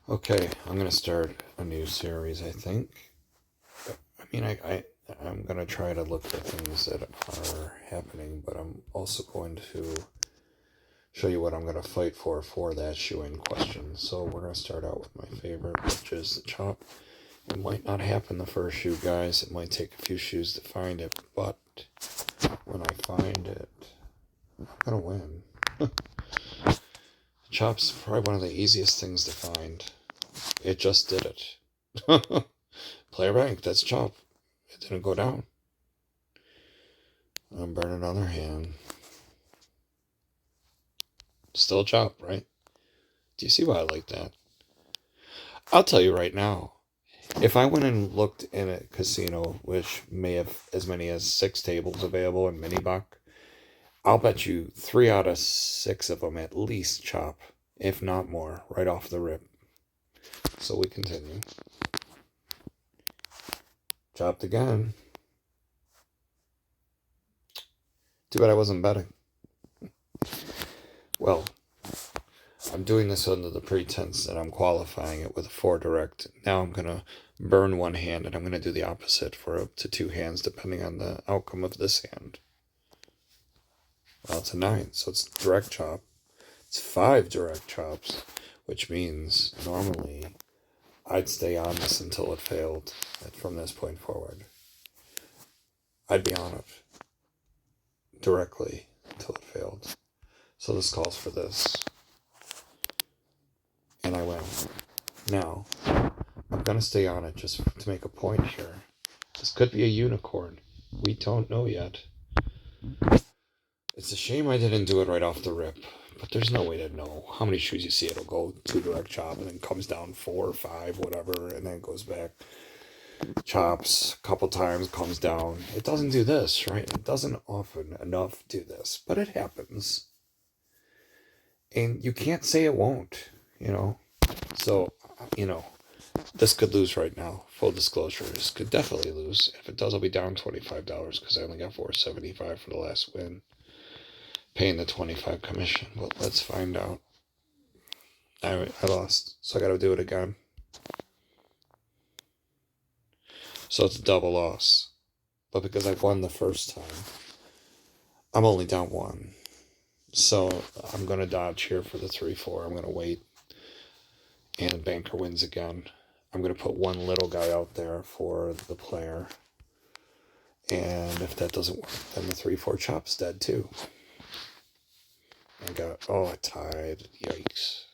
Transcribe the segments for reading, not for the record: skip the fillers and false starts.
Okay, I'm gonna start a new series, I think. I mean, I'm gonna try to look for things that are happening, but I'm also going to show you what I'm gonna fight for that shoe in question. So we're gonna start out with my favorite, which is the chop. It might not happen the first shoe, guys. It might take a few shoes to find it, but when I find it, I'm gonna win. Chop's probably one of the easiest things to find. It just did it. Player bank, that's chop. It didn't go down. I'm burning another hand. Still chop, right? Do you see why I like that? I'll tell you right now. If I went and looked in a casino, which may have as many as 6 tables available in mini buck, I'll bet you 3 out of 6 of them at least chop, if not more, right off the rip. So we continue. Chopped again. Too bad I wasn't betting. Well, I'm doing this under the pretense that I'm qualifying it with a 4 direct. Now I'm going to burn one hand and I'm going to do the opposite for up to 2 hands depending on the outcome of this hand. Well, it's a 9, so it's direct chop. It's 5 direct chops, which means normally I'd stay on this until it failed from this point forward. I'd be on it directly until it failed. So this calls for this. And I win. Now, I'm going to stay on it just to make a point here. This could be a unicorn. We don't know yet. It's a shame I didn't do it right off the rip, but there's no way to know. How many shoes you see it'll go 2 direct chop and then comes down 4 or 5, whatever, and then goes back. Chops a couple times, comes down. It doesn't do this, right? It doesn't often enough do this, but it happens. And you can't say it won't, you know? So, you know, this could lose right now. Full disclosure, this could definitely lose. If it does, I'll be down $25 because I only got $4.75 for the last win. Paying the 25 commission. But let's find out. I lost, so I got to do it again. So it's a double loss. But because I won the first time, I'm only down 1. So I'm going to dodge here for the 3-4. I'm going to wait. And banker wins again. I'm going to put one little guy out there for the player. And if that doesn't work, then the 3-4 chop's dead too. I got, I tied. Yikes.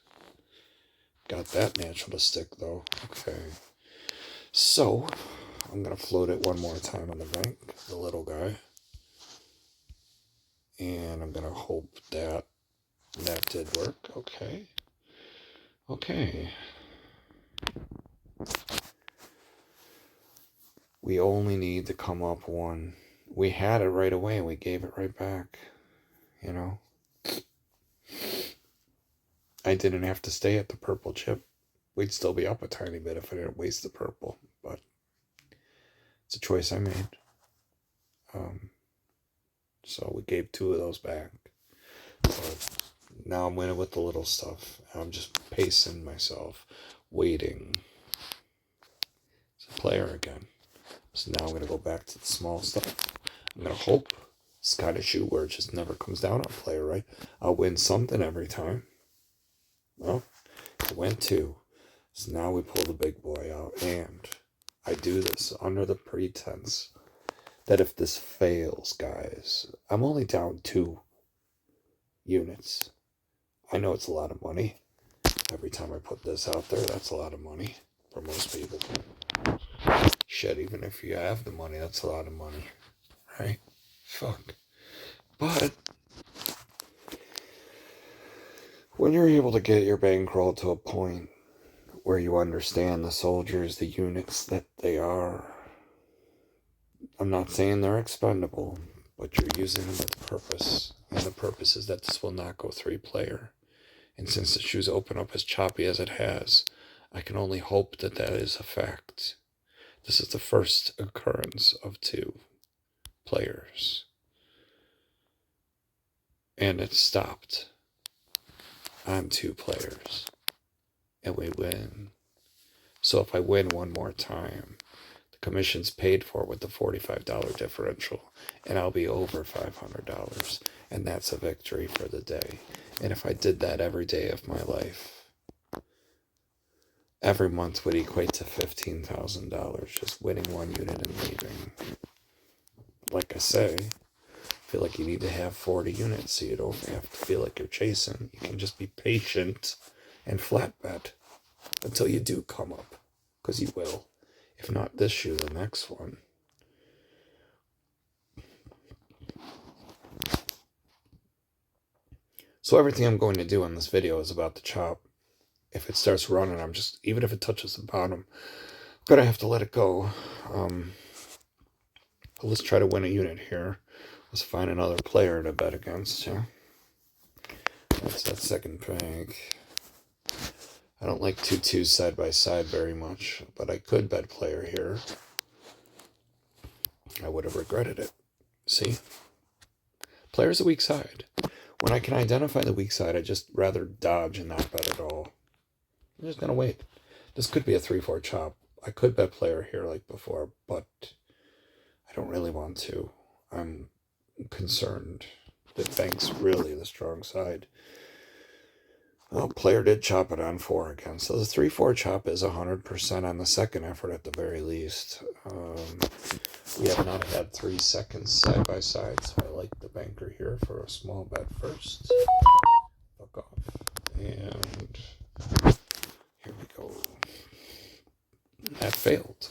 Got that natural to stick though. Okay. So, I'm going to float it one more time on the bank, the little guy. And I'm going to hope that that did work. Okay. Okay. We only need to come up 1. We had it right away and we gave it right back. You know? I didn't have to stay at the purple chip. We'd still be up a tiny bit if I didn't waste the purple. But it's a choice I made. So we gave 2 of those back. But now I'm winning with the little stuff. I'm just pacing myself, waiting. It's a player again. So now I'm going to go back to the small stuff. I'm going to hope it's kind of shoe where it just never comes down on player, right? I'll win something every time. Well, it went 2. So now we pull the big boy out. And I do this under the pretense that if this fails, guys, I'm only down 2 units. I know it's a lot of money. Every time I put this out there, that's a lot of money for most people. Shit, even if you have the money, that's a lot of money, right? Fuck. But when you're able to get your bankroll to a point where you understand the soldiers, the units that they are, I'm not saying they're expendable, but you're using them with purpose. And the purpose is that this will not go 3-player. And since the shoes open up as choppy as it has, I can only hope that that is a fact. This is the first occurrence of 2 players. And it stopped on 2 players. and we win. So if I win one more time, the commission's paid for with the $45 differential, and I'll be over $500, and that's a victory for the day. And if I did that every day of my life, every month would equate to $15,000, just winning one unit and leaving. Like I say, I feel like you need to have 40 units so you don't have to feel like you're chasing. You can just be patient and flat bet until you do come up, because you will. If not this shoe, the next one. So everything I'm going to do in this video is about the chop. If it starts running, I'm just, even if it touches the bottom, I'm going to have to let it go. But let's try to win a unit here. Let's find another player to bet against. Yeah? That's that second bank. I don't like 2-2s side by side very much, but I could bet player here. I would have regretted it. See? Player's the weak side. When I can identify the weak side, I just rather dodge and not bet at all. I'm just going to wait. This could be a 3-4 chop. I could bet player here like before, but I don't really want to. I'm concerned that bank's really the strong side. Well, player did chop it on 4 again. So the 3-4 chop is 100% on the second effort at the very least. We have not had 3 seconds side by side, so I like the banker here for a small bet first. Fuck off. And here we go. That failed.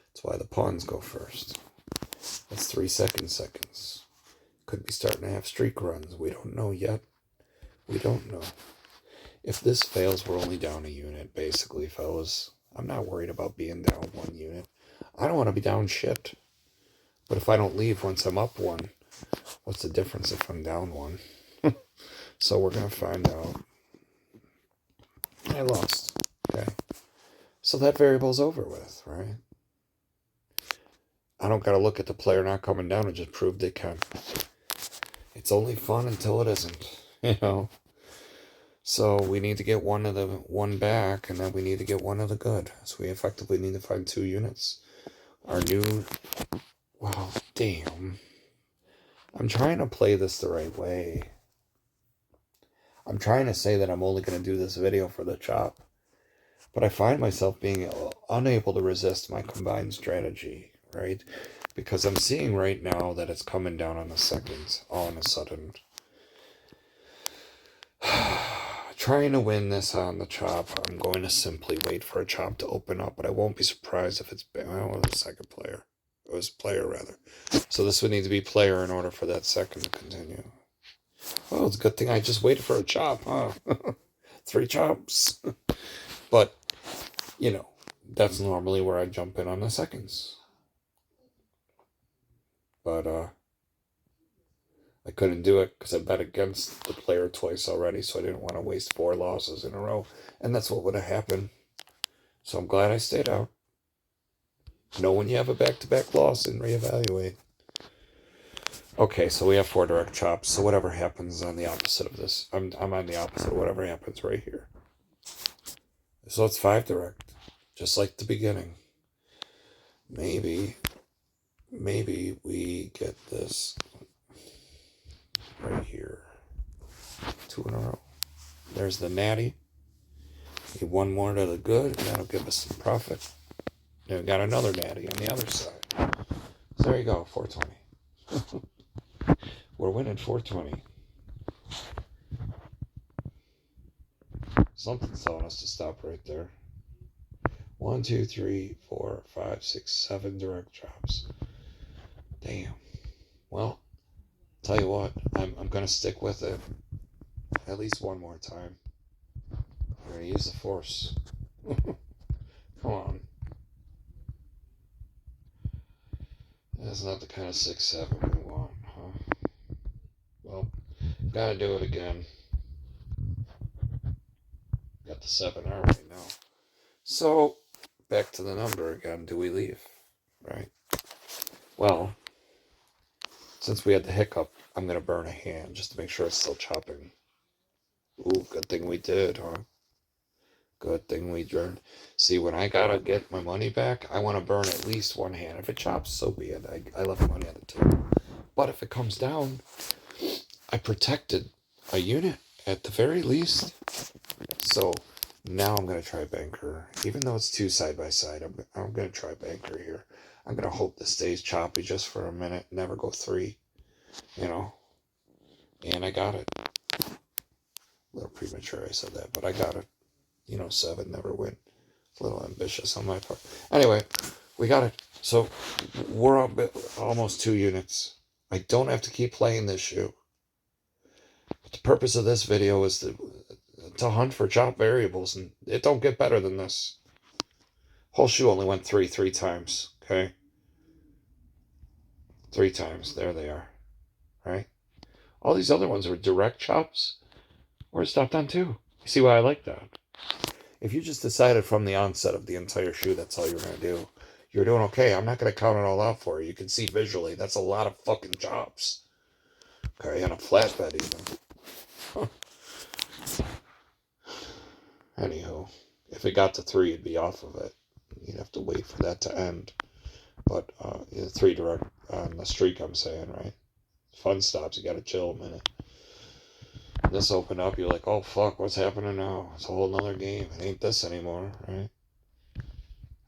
That's why the pawns go first. That's 3 seconds. Could be starting to have streak runs. We don't know yet. We don't know. If this fails, we're only down a unit, basically, fellas. I'm not worried about being down 1 unit. I don't want to be down shit. But if I don't leave once I'm up 1, what's the difference if I'm down 1? So we're going to find out. I lost. Okay. So that variable's over with, right? I don't got to look at the player not coming down and just prove they can. It's only fun until it isn't, you know? So we need to get one back, and then we need to get one of the good. So we effectively need to find 2 units. Our new... Wow, damn. I'm trying to play this the right way. I'm trying to say that I'm only going to do this video for the chop. But I find myself being unable to resist my combined strategy, right? Because I'm seeing right now that it's coming down on the seconds all of a sudden. Trying to win this on the chop, I'm going to simply wait for a chop to open up, but I won't be surprised if it's the second player. It was player, rather. So this would need to be player in order for that second to continue. Oh, it's a good thing I just waited for a chop, huh? 3 chops. But, you know, that's normally where I jump in on the seconds. But, I couldn't do it because I bet against the player twice already, so I didn't want to waste 4 losses in a row. And that's what would have happened. So I'm glad I stayed out. Know when you have a back-to-back loss and reevaluate. Okay, so we have 4 direct chops, so whatever happens on the opposite of this. I'm on the opposite of whatever happens right here. So it's 5 direct, just like the beginning. Maybe we get this right here. 2 in a row. There's the natty. Need 1 more to the good, and that'll give us some profit. And we got another natty on the other side. So there you go, 420. We're winning 420. Something's telling us to stop right there. 1, 2, 3, 4, 5, 6, 7 direct chops. Damn. Well, tell you what, I'm gonna stick with it at least 1 more time. I'm gonna use the force. Come on. That's not the kind of 6-7 we want, huh? Well, gotta do it again. Got the 7R right now. So, back to the number again. Do we leave? Right? Well, since we had the hiccup, I'm going to burn a hand just to make sure it's still chopping. Ooh, good thing we did, huh? Good thing we burned. See, when I gotta get my money back, I want to burn at least one hand. If it chops, so be it. I left money on the table. But if it comes down, I protected a unit at the very least. So now I'm going to try Banker. Even though it's 2 side by side, I'm going to try Banker here. I'm going to hope this stays choppy just for a minute. Never go 3, you know. And I got it. A little premature I said that, but I got it. 7, never win. It's a little ambitious on my part. Anyway, we got it. So we're up almost 2 units. I don't have to keep playing this shoe. The purpose of this video is to hunt for chop variables, and it don't get better than this. Whole shoe only went 3 times, okay? 3 times. There they are, right? All these other ones were direct chops or stopped on 2. You see why I like that? If you just decided from the onset of the entire shoe that's all you're going to do, you're doing okay. I'm not going to count it all out for you. You can see visually that's a lot of fucking chops. Okay, and a flatbed even. Huh. Anywho, if it got to 3, it'd be off of it. You'd have to wait for that to end. But 3 direct on the streak, I'm saying, right? Fun stops, you gotta chill a minute. This opened up, you're like, oh fuck, what's happening now? It's a whole nother game. It ain't this anymore, right?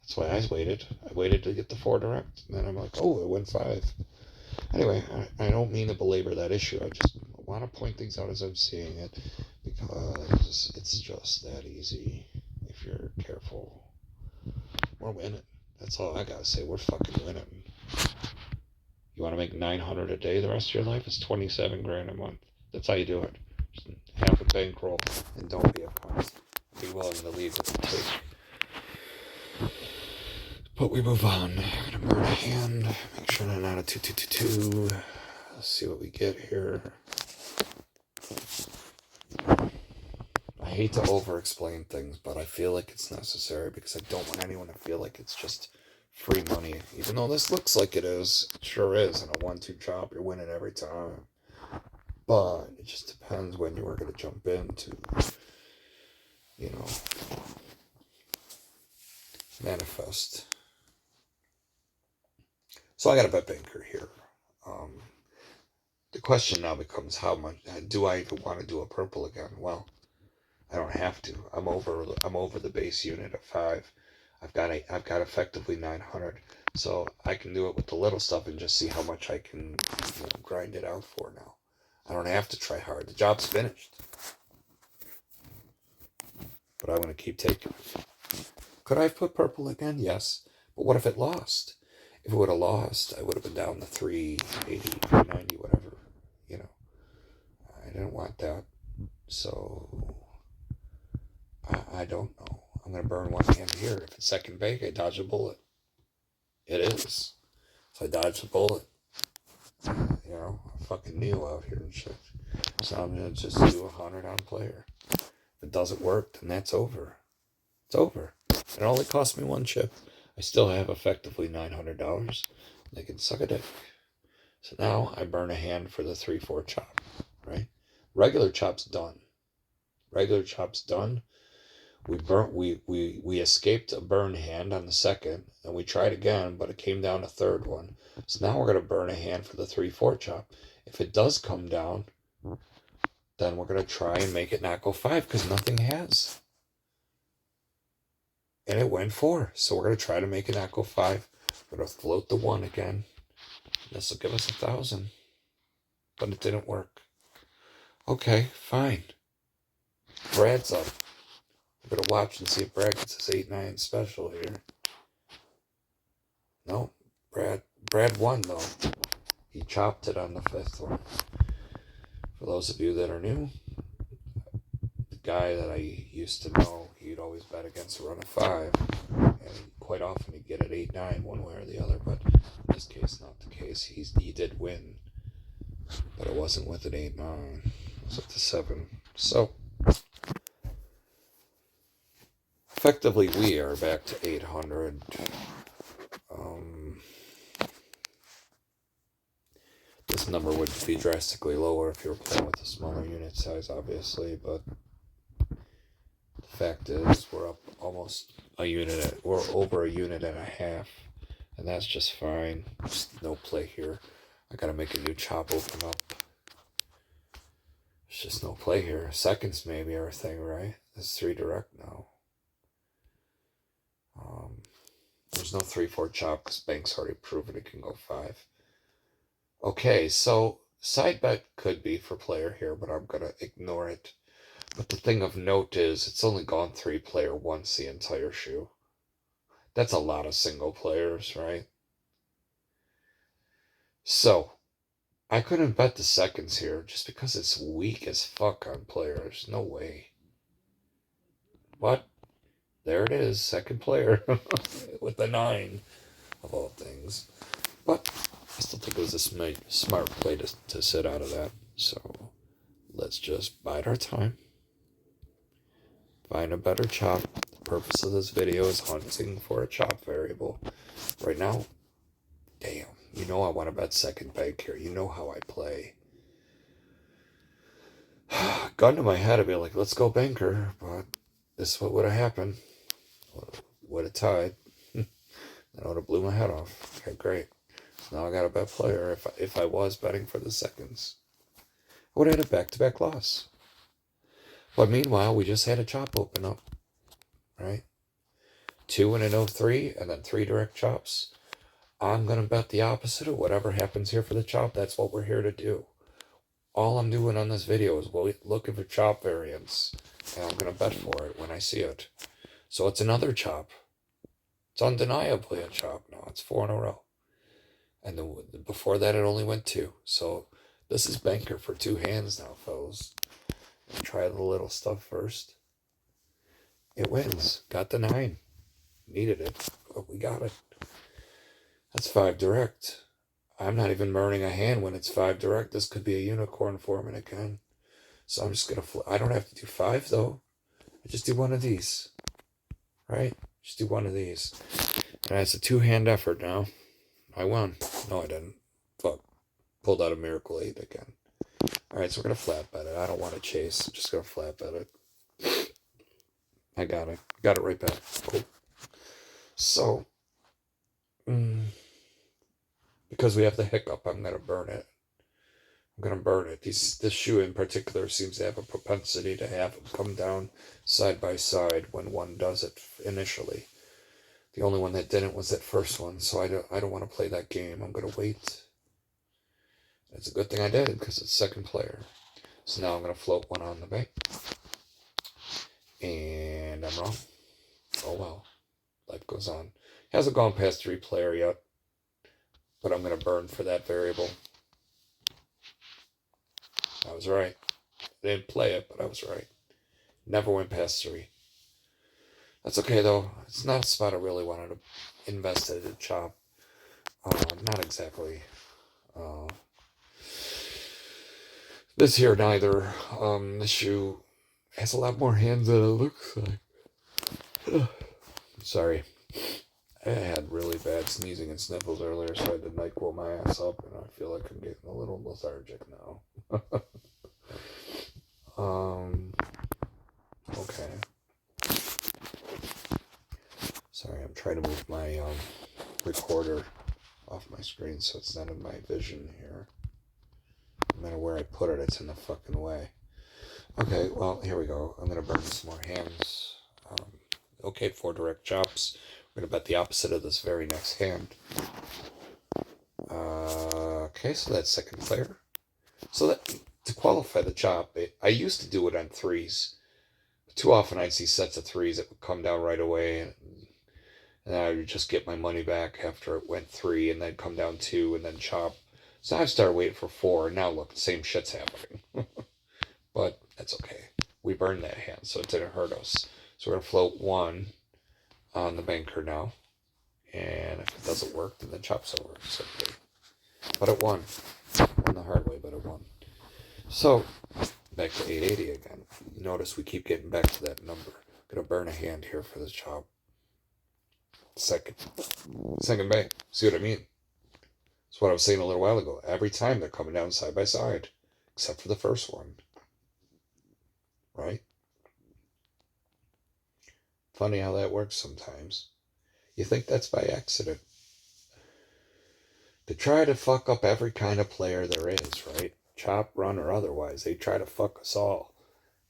That's why I waited. I waited to get the 4 direct. And then I'm like, oh, it went 5. Anyway, I don't mean to belabor that issue. I just want to point things out as I'm seeing it, because it's just that easy if you're careful. We're winning. That's all I gotta say. We're fucking winning. You want to make 900 a day the rest of your life? It's 27 grand a month. That's how you do it. Just half a bankroll, and don't be a cunt. Be willing to leave with the take. But we move on. I'm gonna burn a hand. Make sure I'm not a 2-2-2-2. Let's see what we get here. I hate to over-explain things, but I feel like it's necessary because I don't want anyone to feel like it's just free money. Even though this looks like it is, it sure is. In a 1-2 chop, you're winning every time. But it just depends when you are going to jump into, manifest. So I got a bet Banker here. The question now becomes, how much do I even want to do a purple again? Well, I don't have to. I'm over the base unit of 5. I've got effectively 900, so I can do it with the little stuff and just see how much I can grind it out for now. I don't have to try hard. The job's finished, but I'm going to keep taking it. Could I have put purple again? Yes, but what if it lost? If it would have lost, I would have been down to 380, 390, whatever. I didn't want that, so I don't know. I'm going to burn one hand here. If it's second bank, I dodge a bullet. It is. So I dodge a bullet. I'm fucking Neo out here and shit. So I'm going to just do 100 on player. If it doesn't work, then that's over. It's over. It only cost me 1 chip. I still have effectively $900. They can suck a dick. So now I burn a hand for the 3-4 chop, right? Regular chop's done. Regular chop's done. We escaped a burn hand on the second, and we tried again, but it came down a third one. So now we're going to burn a hand for the 3-4 chop. If it does come down, then we're going to try and make it not go 5, because nothing has. And it went 4, so we're going to try to make it not go 5. We're going to float the 1 again. This will give us 1,000. But it didn't work. Okay, fine. Brad's up. I'm going to watch and see if Brad gets his 8-9 special here. No, Brad won, though. He chopped it on the 5th one. For those of you that are new, the guy that I used to know, he'd always bet against a run of 5. And quite often he'd get it 8-9 one way or the other. But in this case, not the case. He did win. But it wasn't with an 8-9. It was with the 7. So effectively, we are back to 800. This number would be drastically lower if you were playing with a smaller unit size, obviously, but the Fact is, we're up almost a unit. We're over a unit and a half, and that's just fine. Just no play here. I gotta make a new chop open up. There's just no play here. Seconds maybe are a thing, right? There's 3 direct now. There's no 3-4 chop because Bank's already proven it can go 5. Okay, so side bet could be for player here, but I'm gonna ignore it. But the thing of note is, it's only gone 3 player once the entire shoe. That's a lot of single players, right? So, I couldn't bet the seconds here just because it's weak as fuck on players. No way. But, there it is, second player with the 9 of all things. But, I still think it was a smart play to sit out of that. So, let's just bide our time. Find a better chop. The purpose of this video is hunting for a chop variable. Right now, damn, you know I want to bet second bank here. You know how I play. Gun to my head, I'd be like, let's go banker, but this is what would have happened. Would have tied. Then I would have blew my head off. Okay, great. So now I got a bet player if I was betting for the seconds. I would have had a back-to-back loss. But meanwhile, we just had a chop open up, right? 2 and an 03, and then 3 direct chops. I'm going to bet the opposite of whatever happens here for the chop. That's what we're here to do. All I'm doing on this video is looking for chop variants, and I'm going to bet for it when I see it. So it's another chop. It's undeniably a chop now. It's 4 in a row. And before that, it only went 2. So this is banker for 2 hands now, fellas. Try the little stuff first. It wins. Got the 9. Needed it, but we got it. That's 5 direct. I'm not even burning a hand when it's 5 direct. This could be a unicorn for me again. So I'm just going to I don't have to do 5, though. I just do one of these. Right? Just do one of these. And it's a 2-hand effort now. I won. No, I didn't. Fuck. Pulled out a miracle 8 again. Alright, so we're going to flat bet it. I don't want to chase. I'm just going to flat bet it. I got it. Got it right back. Cool. So, because we have the hiccup, I'm going to burn it. I'm going to burn it. This shoe in particular seems to have a propensity to have them come down side by side when one does it initially. The only one that didn't was that first one, so I don't want to play that game. I'm going to wait. It's a good thing I did, because it's second player. So now I'm going to float one on the bank. And I'm wrong. Oh well. Life goes on. Hasn't gone past 3 player yet. But I'm going to burn for that variable. I was right. I didn't play it, but I was right. Never went past 3. That's okay, though. It's not a spot I really wanted to invest in a chop. Not exactly. This here, neither. This shoe has a lot more hands than it looks like. Sorry. I had really bad sneezing and sniffles earlier, so I had to NyQuil my ass up, and I feel like I'm getting a little lethargic now. Okay. Sorry, I'm trying to move my recorder off my screen so it's not in my vision here. No matter where I put it, it's in the fucking way. Okay, well, here we go. I'm going to burn some more hands. Okay, 4 direct chops. We're going to bet the opposite of this very next hand. Okay, so that's second player. So that to qualify the chop, I used to do it on 3s. Too often I'd see sets of 3s that would come down right away, and I would just get my money back after it went 3, and then come down 2, and then chop. So I've started waiting for 4, and now look, the same shit's happening. But that's okay. We burned that hand, so it didn't hurt us. So we're going to float 1 on the banker now. And if it doesn't work, then the chop's over, simply. But it won. Won the hard way, but it won. So, back to 880 again. Notice we keep getting back to that number. I'm going to burn a hand here for the chop. Second bank. See what I mean? That's what I was saying a little while ago. Every time they're coming down side by side. Except for the first one. Right? Funny how that works sometimes. You think that's by accident. They try to fuck up every kind of player there is, right? Chop, run, or otherwise. They try to fuck us all.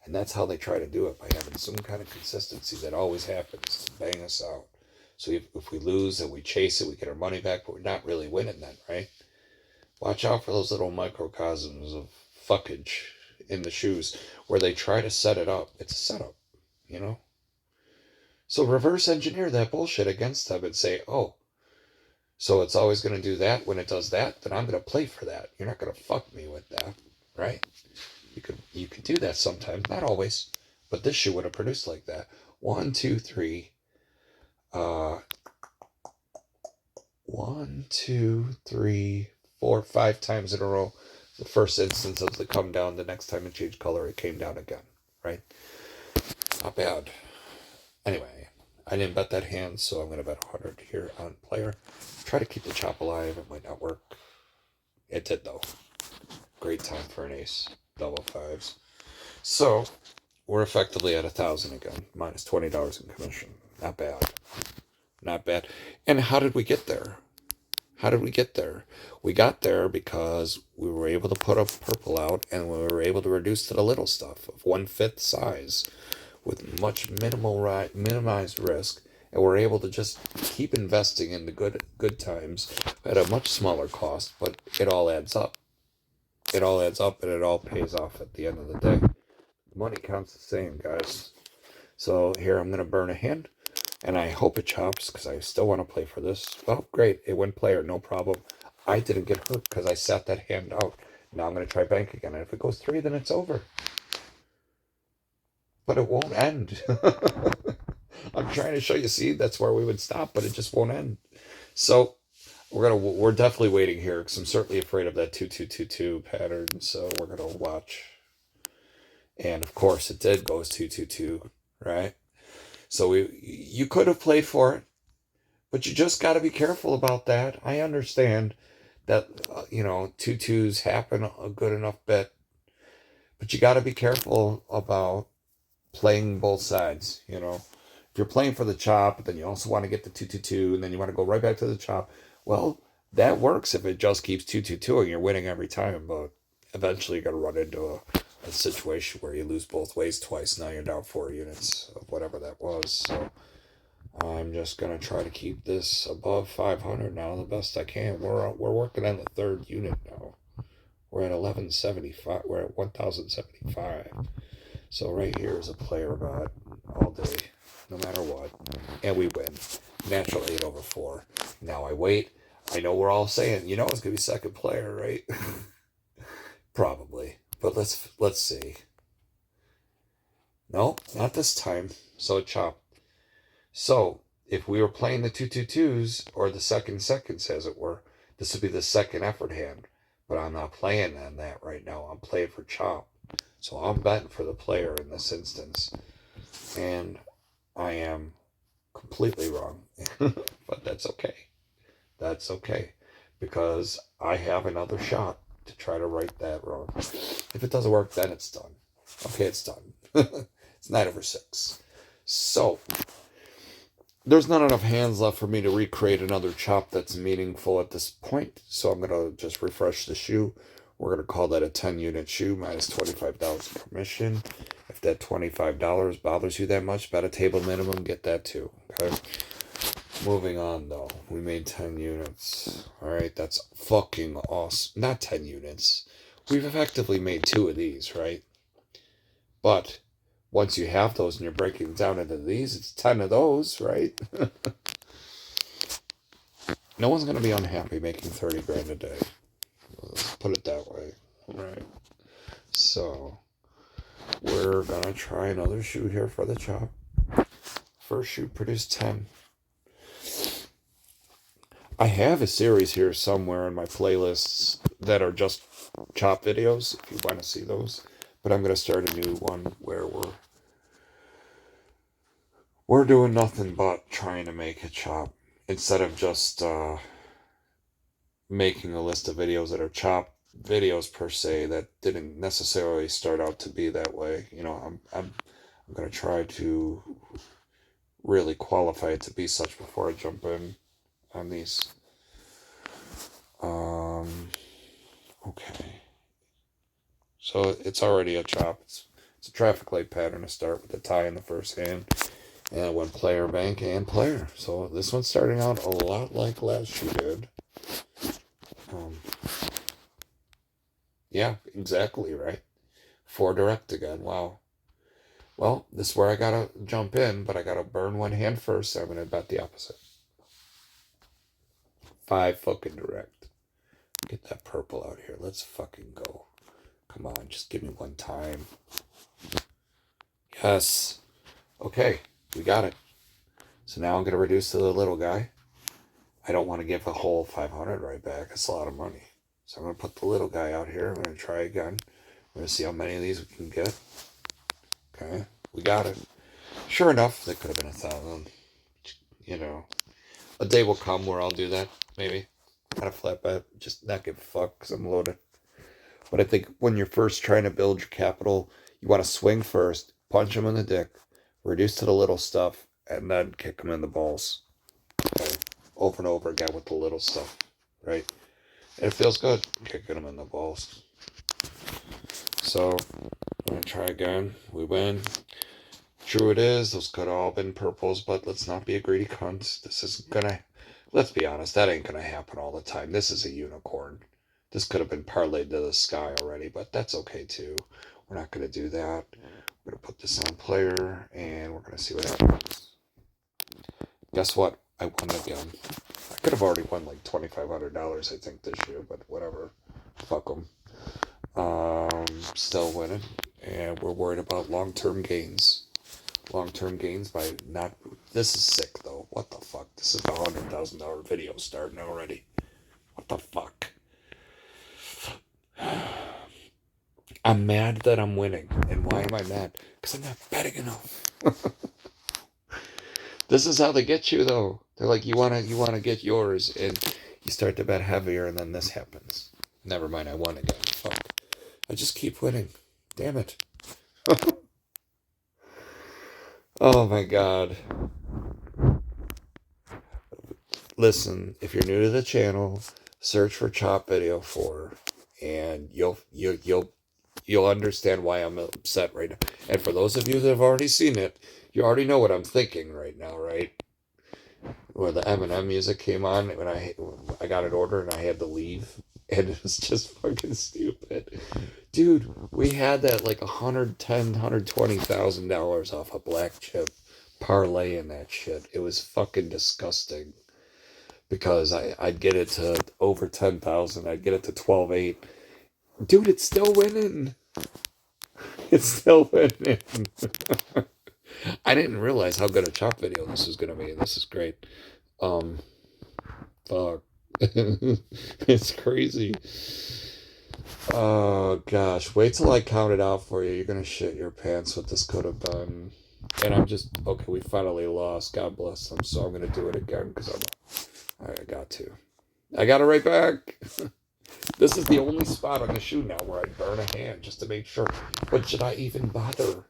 And that's how they try to do it, by having some kind of consistency that always happens to bang us out. So if we lose and we chase it, we get our money back, but we're not really winning then, right? Watch out for those little microcosms of fuckage in the shoes where they try to set it up. It's a setup, you know? So reverse engineer that bullshit against them and say, oh, so it's always going to do that. When it does that, then I'm going to play for that. You're not going to fuck me with that, right? You could do that sometimes, not always, but this shoe would have produced like that. 1, 2, 3. 1, 2, 3, 4, 5 times in a row. The first instance of the come down. The next time it changed color, it came down again, right? Not bad. Anyway, I didn't bet that hand, so I'm going to bet 100 here on player. Try to keep the chop alive. It might not work. It did, though. Great time for an ace. Double fives. So, we're effectively at 1,000 again. Minus $20 in commission. Not bad. Not bad. And how did we get there? How did we get there? We got there because we were able to put a purple out, and we were able to reduce to the little stuff of 1/5 size with much minimized risk, and we're able to just keep investing in the good times at a much smaller cost, but it all adds up. It all adds up, and it all pays off at the end of the day. Money counts the same, guys. So here I'm going to burn a hand, and I hope it chops because I still want to play for this. Well, great. It went player, no problem. I didn't get hurt because I sat that hand out. Now I'm going to try bank again, and if it goes 3, then it's over. But it won't end. I'm trying to show you, see, that's where we would stop, but it just won't end. So we're definitely waiting here because I'm certainly afraid of that 2-2-2-2 pattern. So we're gonna watch. And of course it did goes 2-2-2, right? So you could have played for it, but you just got to be careful about that. I understand that 2-2s happen a good enough bit, but you got to be careful about playing both sides. If you're playing for the chop, but then you also want to get the 2-2-2, and then you want to go right back to the chop. Well, that works if it just keeps 2-2-2 and you're winning every time, but eventually you're going to run into a situation where you lose both ways twice. Now you're down 4 units of whatever that was. So I'm just going to try to keep this above 500 now the best I can. We're working on the third unit now. We're at 1175. We're at 1075. So right here is a player bet all day, no matter what. And we win. Natural 8/4. Now I wait. I know we're all saying, it's going to be second player, right? Probably. But let's see. No, not this time. So chop. So if we were playing the 2-2-2s, or the seconds, as it were, this would be the second effort hand. But I'm not playing on that right now. I'm playing for chop. So I'm betting for the player in this instance. And I am completely wrong. But that's okay. That's okay. Because I have another shot to try to right that wrong. If it doesn't work, then it's done. Okay, it's done. It's 9/6. So, there's not enough hands left for me to recreate another chop that's meaningful at this point. So I'm going to just refresh the shoe. We're going to call that a 10-unit shoe minus $25 commission. If that $25 bothers you that much, bet a table minimum, get that too. Okay. Moving on, though. We made 10 units. All right, that's fucking awesome. Not 10 units. We've effectively made 2 of these, right? But once you have those and you're breaking down into these, it's 10 of those, right? No one's going to be unhappy making 30 grand a day. Let's put it that way. All right. So, we're going to try another shoe here for the chop. First shoe produced 10. I have a series here somewhere in my playlists that are just chop videos, if you want to see those. But I'm going to start a new one where we're doing nothing but trying to make a chop. Instead of just making a list of videos that are chop videos per se that didn't necessarily start out to be that way. I'm going to try to really qualify it to be such before I jump in on these. Okay. So it's already a chop. It's a traffic light pattern to start with a tie in the first hand. And it went player, bank, and player. So this one's starting out a lot like last she did. Yeah, exactly right. 4 direct again. Wow. Well, this is where I gotta jump in, but I gotta burn one hand first, so I'm gonna bet the opposite. 5 fucking direct. Get that purple out here. Let's fucking go. Come on, just give me one time. Yes. Okay, we got it. So now I'm gonna reduce to the little guy. I don't want to give a whole 500 right back. That's a lot of money. So I'm gonna put the little guy out here. I'm gonna try again. We're gonna see how many of these we can get. Okay, we got it. Sure enough, that could have been 1,000. You know, a day will come where I'll do that. Maybe. Kind of flat bet. Just not give a fuck because I'm loaded. But I think when you're first trying to build your capital, you want to swing first, punch them in the dick, reduce to the little stuff, and then kick them in the balls. Okay? Over and over again with the little stuff, right? And it feels good kicking them in the balls. So I'm gonna try again. We win. True it is. Those could have all been purples, but let's not be a greedy cunt. This isn't gonna. Let's be honest. That ain't gonna happen all the time. This is a unicorn. This could have been parlayed to the sky already, but that's okay too. We're not gonna do that. We're gonna put this on player, and we're gonna see what happens. Guess what? I won again. I could have already won like $2,500, I think, this year, but whatever. Fuck them. Still winning, and we're worried about long-term gains. Long-term gains by not. This is sick though. What the fuck? This is a $100,000 video starting already. What the fuck? I'm mad that I'm winning, and why am I mad? Because I'm not betting enough. This is how they get you though. They're like, you wanna get yours, and you start to bet heavier, and then this happens. Never mind, I won again. Fuck. I just keep winning. Damn it. Oh my god. Listen, if you're new to the channel, search for Chop Video 4, and you'll understand why I'm upset right now. And for those of you that have already seen it, you already know what I'm thinking right now, right? Where the Eminem music came on when I got an order and I had to leave, and it was just fucking stupid. Dude, we had that like $120,000 off a black chip parlay in that shit. It was fucking disgusting. Because I'd get it to over 10,000, I'd get it to 12.8. Dude, it's still winning. It's still winning. I didn't realize how good a chop video this was gonna be. This is great. Fuck. It's crazy. Oh gosh, wait till I count it out for you. You're gonna shit your pants what this could have been. And I'm just okay. We finally lost. God bless them. So I'm gonna do it again because I got to. I got it right back. This is the only spot on the shoe now where I burn a hand just to make sure. But should I even bother?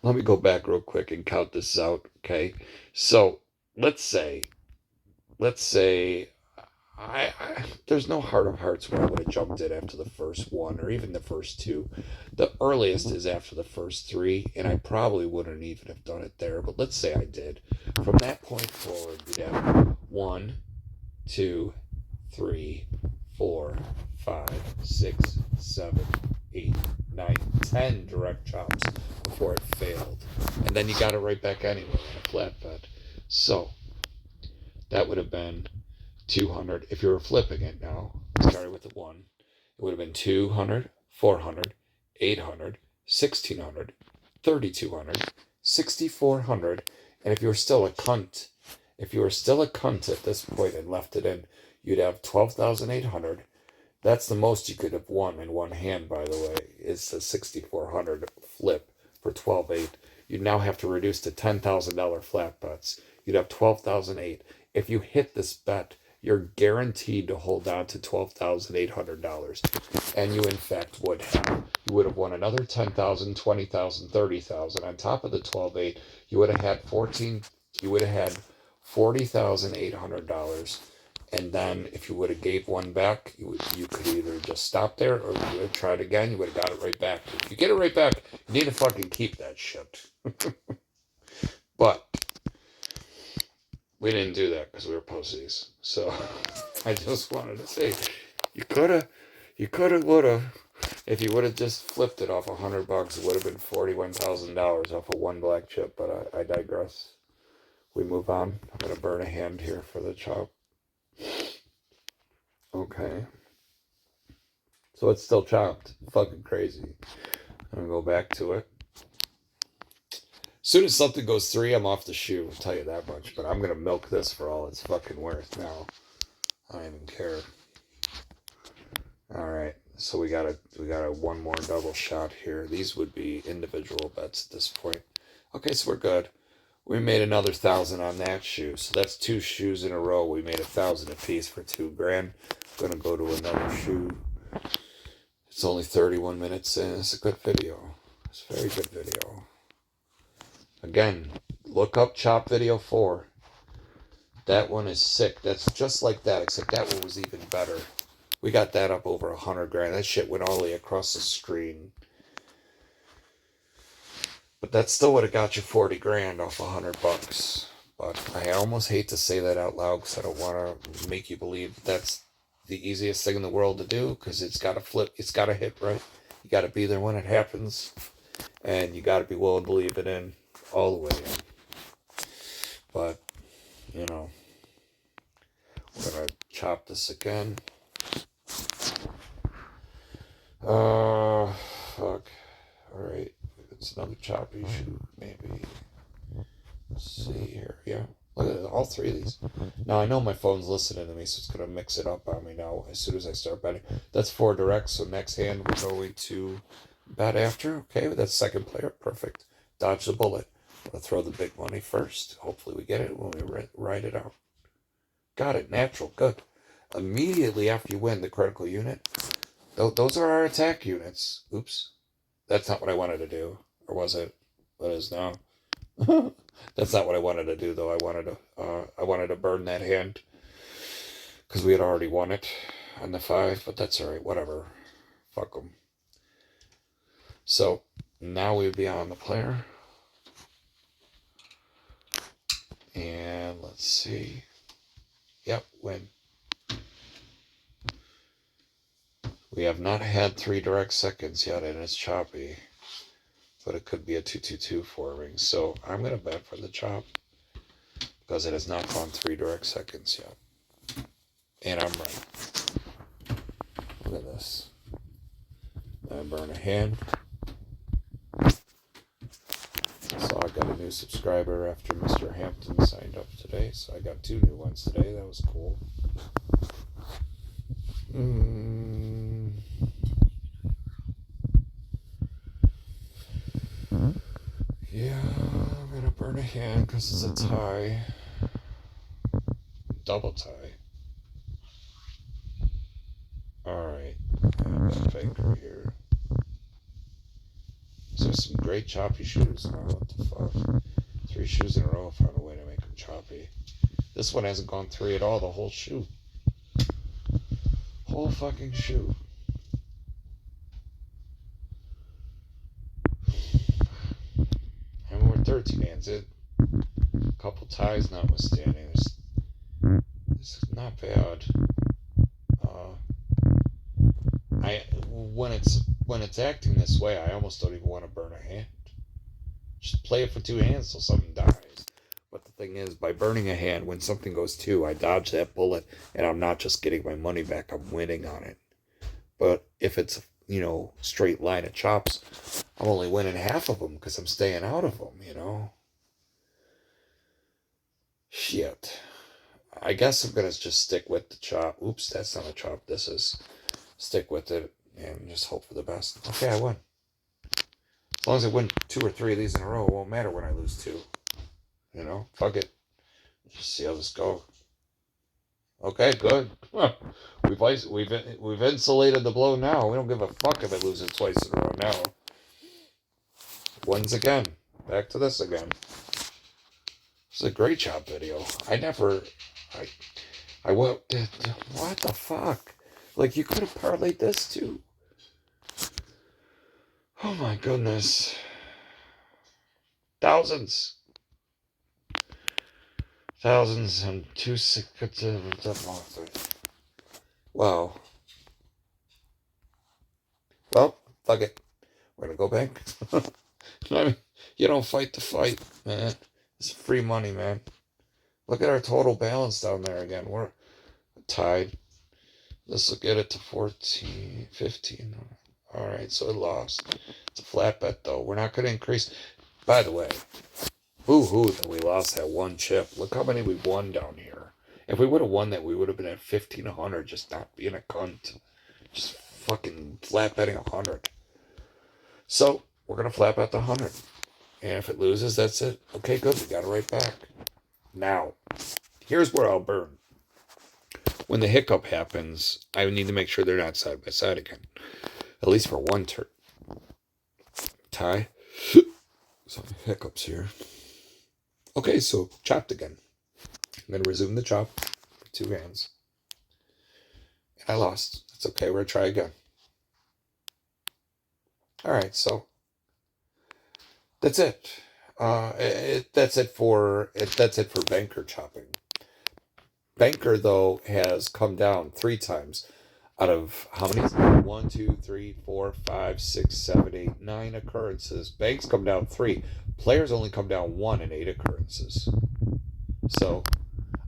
Let me go back real quick and count this out, okay? So let's say there's no heart of hearts where I would have jumped in after the first one or even the first two. The earliest is after the first three, and I probably wouldn't even have done it there, but let's say I did. From that point forward, you'd have 1, 2, 3, 4, 5, 6, 7, 8, 9, 10 direct chops before it failed. And then you got it right back anyway on a flat bet. So that would have been 200. If you were flipping it now, starting with the 1, it would have been 200, 400, 800, 1600, 3200, 6400. And if you were still a cunt at this point and left it in, you'd have 12,800. That's the most you could have won in one hand, by the way, is the 6,400 flip for 12.8. You'd now have to reduce to $10,000 flat bets. You'd have 12,008. If you hit this bet, you're guaranteed to hold on to $12,800. And you, in fact, would have. you would have won another 10,000, 20,000, 30,000 on top of the 12.8. You would have had 14. You would have had $40,800. And then if you would have gave one back, you could either just stop there or you would have tried again. You would have got it right back. If you get it right back, you need to fucking keep that shit. But we didn't do that because we were pussies. So I just wanted to say, you coulda, woulda. If you would have just flipped it off $100, it would have been $41,000 off of one black chip. But I digress. We move on. I'm gonna burn a hand here for the chop. Okay. So it's still chopped. Fucking crazy. I'm gonna go back to it. As soon as something goes 3, I'm off the shoe. I'll tell you that much. But I'm gonna milk this for all it's fucking worth now. I don't even care. All right. So we got a one more double shot here. These would be individual bets at this point. Okay, so we're good. We made another 1,000 on that shoe. So that's 2 shoes in a row. We made 1,000 a piece for $2,000. I'm gonna go to another shoe. It's only 31 minutes in. It's a good video. It's a very good video. Again, look up Chop Video 4. That one is sick. That's just like that, except that one was even better. We got that up over $100,000. That shit went all the way across the screen. But that still would have got you $40,000 off $100. But I almost hate to say that out loud because I don't want to make you believe that's the easiest thing in the world to do, because it's got to flip. It's got to hit right. You got to be there when it happens. And you got to be willing to leave it in all the way in. But, you know, we're going to chop this again. Fuck. Alright. It's another choppy shoot, maybe. Let's see here. Yeah. Look at all 3 of these. Now, I know my phone's listening to me, so it's going to mix it up on me now as soon as I start betting. That's 4 directs, so next hand we're going to bet after. Okay, that's second player. Perfect. Dodge the bullet. I'm going to throw the big money first. Hopefully we get it when we ride it out. Got it. Natural. Good. Immediately after you win the critical unit, those are our attack units. Oops. That's not what I wanted to do. Or was it? What is now? That's not what I wanted to do, though. I wanted to burn that hand because we had already won it on the 5, but that's all right. Whatever. Fuck them. So now we would be on the player, and let's see. Yep, win. We have not had 3 direct seconds yet, and it's choppy. But it could be a 2-2-2 forming. So I'm going to bet for the chop because it has not gone 3 direct seconds yet. And I'm right. Look at this. I burn a hand. So I got a new subscriber after Mr. Hampton signed up today. So I got 2 new ones today. That was cool. Yeah, I'm gonna burn a hand because it's a tie. Double tie. Alright, I have that faker here. So some great choppy shoes. Oh, what the fuck? 3 shoes in a row. I found a way to make them choppy. This one hasn't gone 3 at all, the whole shoe. Whole fucking shoe. And we're 13 hands in. A couple ties notwithstanding. This is not bad. When it's acting this way, I almost don't even want to burn a hand. Just play it for 2 hands till something dies. But the thing is, by burning a hand, when something goes 2, I dodge that bullet, and I'm not just getting my money back, I'm winning on it. But if it's, straight line of chops, I'm only winning half of them because I'm staying out of them, Shit. I guess I'm going to just stick with the chop. Oops, that's not a chop. This is stick with it and just hope for the best. Okay, I win. As long as I win 2 or 3 of these in a row, it won't matter when I lose 2. Fuck it. Just see how this goes. Okay, good. We've insulated the blow now. We don't give a fuck if it loses twice in a row now. Once again. Back to this again. This is a great chop video. What the fuck? Like, you could have parlayed this too. Oh my goodness. Thousands and two six. Wow. Well, fuck it. We're gonna go back. I mean, you don't fight the fight, man. It's free money, man. Look at our total balance down there again. We're tied. Let's look at it to 14, 15. All right, so it lost. It's a flat bet, though. We're not going to increase. By the way, boo-hoo that we lost that one chip. Look how many we won down here. If we would have won that, we would have been at 1,500, just not being a cunt. Just fucking flat betting 100. So, we're going to flat bet the 100. And if it loses, that's it. Okay, good. We got it right back. Now, here's where I'll burn. When the hiccup happens, I need to make sure they're not side by side again. At least for one turn. Tie. Some hiccups here. Okay, so chopped again. I'm going to resume the chop for two hands. And I lost. That's okay. We're going to try again. Alright, so that's it. That's it for banker chopping. Banker, though, has come down 3 times out of how many? 1, 2, 3, 4, 5, 6, 7, 8, 9 occurrences. Banks come down 3. Players only come down 1 in 8 occurrences. So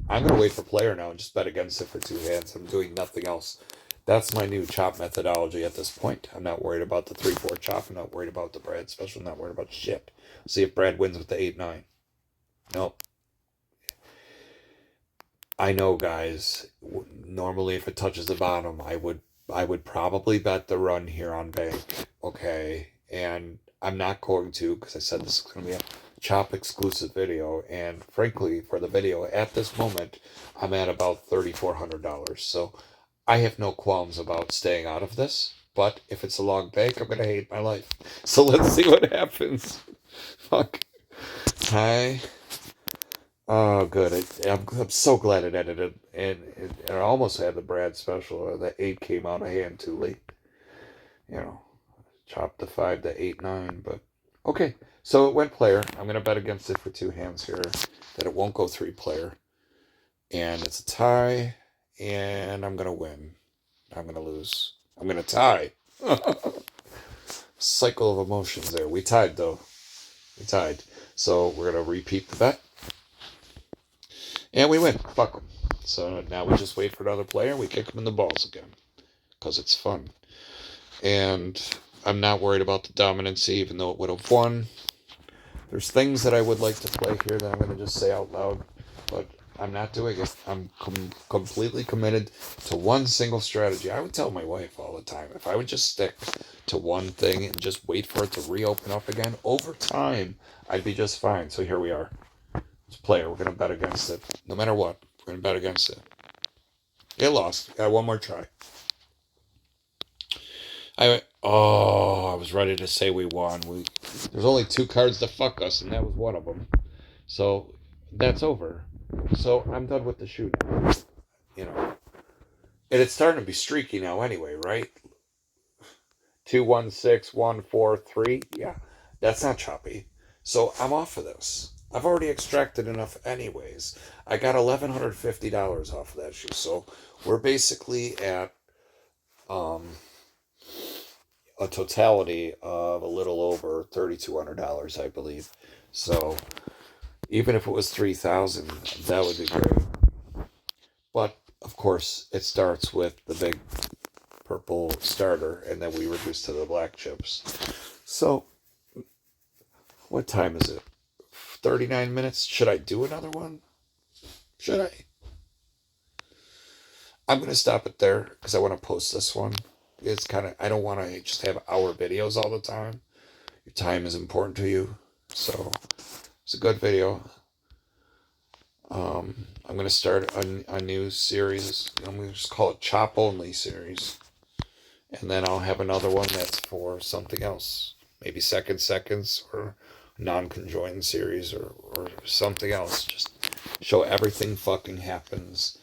I'm going to wait for player now and just bet against it for 2 hands. I'm doing nothing else. That's my new chop methodology at this point. I'm not worried about the 3-4 chop. I'm not worried about the Brad special. I'm not worried about shit. See if Brad wins with the 8-9. Nope. I know, guys. Normally, if it touches the bottom, I would probably bet the run here on bank. Okay, and I'm not going to because I said this is going to be a chop exclusive video. And frankly, for the video at this moment, I'm at about $3,400. So I have no qualms about staying out of this. But if it's a long bank, I'm gonna hate my life. So let's see what happens. Fuck. Hi. Oh, good. I'm so glad it ended. And I almost had the Brad special. The 8 came out of hand too late. You know, chopped the 5 to 8-9. But okay, so it went player. I'm going to bet against it for 2 hands here that it won't go 3 player. And it's a tie. And I'm going to win. I'm going to lose. I'm going to tie. Cycle of emotions there. We tied, though. We tied. So we're going to repeat the bet. And we win. Fuck them. So now we just wait for another player and we kick them in the balls again. Because it's fun. And I'm not worried about the dominancy, even though it would have won. There's things that I would like to play here that I'm going to just say out loud. But I'm not doing it. I'm completely committed to one single strategy. I would tell my wife all the time, if I would just stick to one thing and just wait for it to reopen up again, over time, I'd be just fine. So here we are. Player, we're going to bet against it. No matter what, we're going to bet against it. It lost. Got one more try. I was ready to say we won. There's only 2 cards to fuck us, and that was one of them. So that's over. So I'm done with the shoot. You know, and it's starting to be streaky now, anyway, right? 2, 1, 6, 1, 4, 3. Yeah, that's not choppy. So I'm off of this. I've already extracted enough anyways. I got $1,150 off of that shoe. So we're basically at a totality of a little over $3,200, I believe. So even if it was $3,000, that would be great. But of course, it starts with the big purple starter, and then we reduce to the black chips. So what time is it? 39 minutes. Should I do another one? Should I? I'm going to stop it there because I want to post this one. It's kind of, I don't want to just have hour videos all the time. Your time is important to you. So it's a good video. I'm going to start a new series. I'm going to just call it Chop Only series. And then I'll have another one that's for something else. Maybe Second Seconds or non-conjoined series or something else. Just show everything fucking happens